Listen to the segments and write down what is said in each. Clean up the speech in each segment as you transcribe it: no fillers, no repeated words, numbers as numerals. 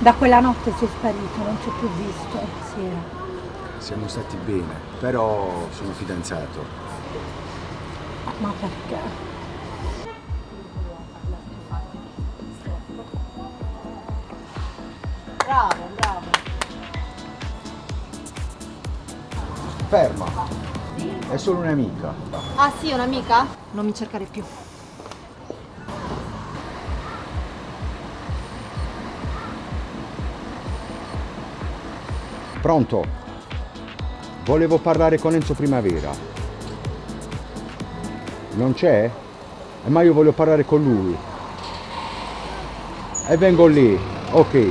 Da quella notte sei sparito, non ci ho più visto. Sì. Siamo stati bene, però sono fidanzato. Ma perché? Bravo, bravo. Ferma, è solo un'amica. Ah sì, un'amica? Non mi cercare più. Pronto? Volevo parlare con Enzo Primavera. Non c'è? Ma io voglio parlare con lui. E vengo lì. Ok,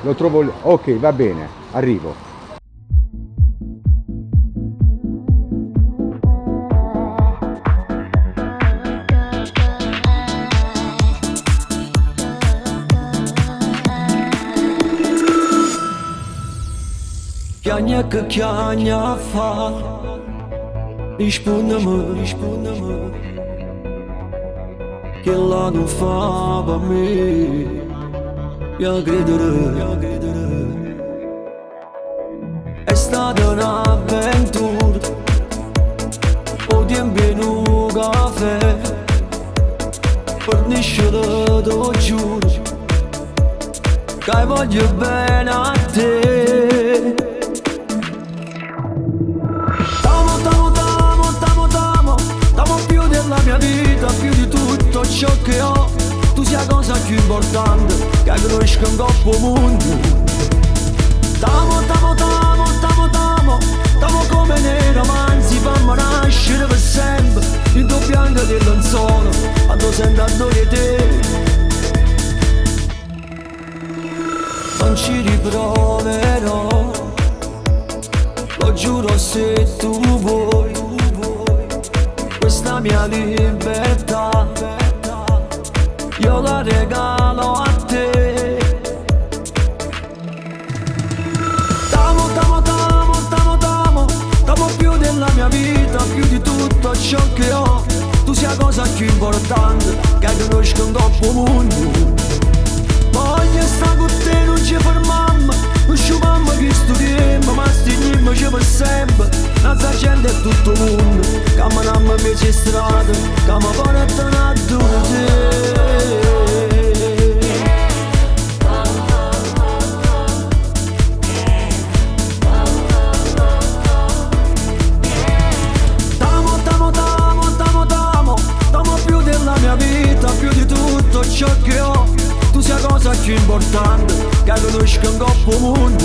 lo trovo lì. Ok, va bene, arrivo. Chiagna che chiagna fa, risponde-me, che là non fa per me, io credere, è stata un'avventura, o tempo in un caffè, per niscere lo giuro, che voglio bene a te. T'amo più della mia vita, più di tutto ciò che ho. Tu sia la cosa più importante che conosco in coppo mondo. T'amo come nei romanzi, fammi nascere per sempre in tuo bianco del lenzuolo, quando sento addoglio te. Non ci riproverò, lo giuro se tu vuoi, questa mia libertà io la regalo a te. T'amo più della mia vita, più di tutto ciò che ho. Tu sia la cosa più importante che conosco in coppo mondo. Voglio stare con te, non ci fermiamo, non sciupiamo che studiamo, ma stringiamo per sempre. Un'altra gente è tutto il mondo, camminammo in mezzo strada, che mi portano a te. T'amo più della mia vita, più di tutto ciò che ho. Tu sia la cosa più importante che conosco in coppo mondo.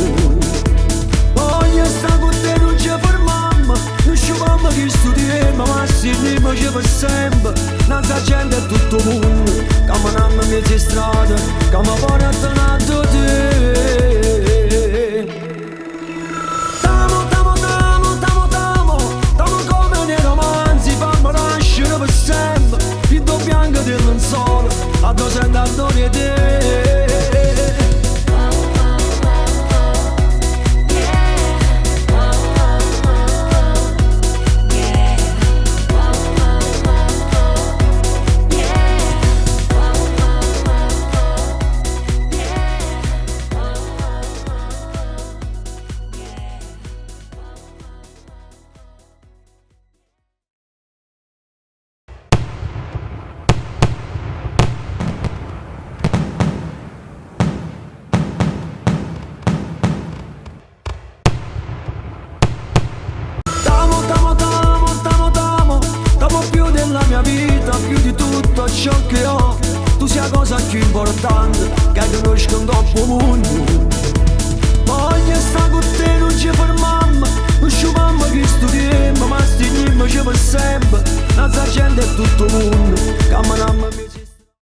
Voglio stare con te, non ci fermiamo, non sciupiamo che studiamo, ma stringiamo per sempre. Un'altra gente è tutto il mondo, camminammo in mezzo strada, che mi portano a te. T'amo come nei romanzi, fammi nascere per sempre in tuo bianco del lenzuolo, quando sento addoglio te. T'amo più della mia vita, più di tutto ciò che ho. Tu sia la cosa più importante che conosco in coppo mondo. Voglio stare con te, non ci fermiamo, non sciupiamo che studiamo, ma stringiamo per sempre. Un'altra gente è tutto il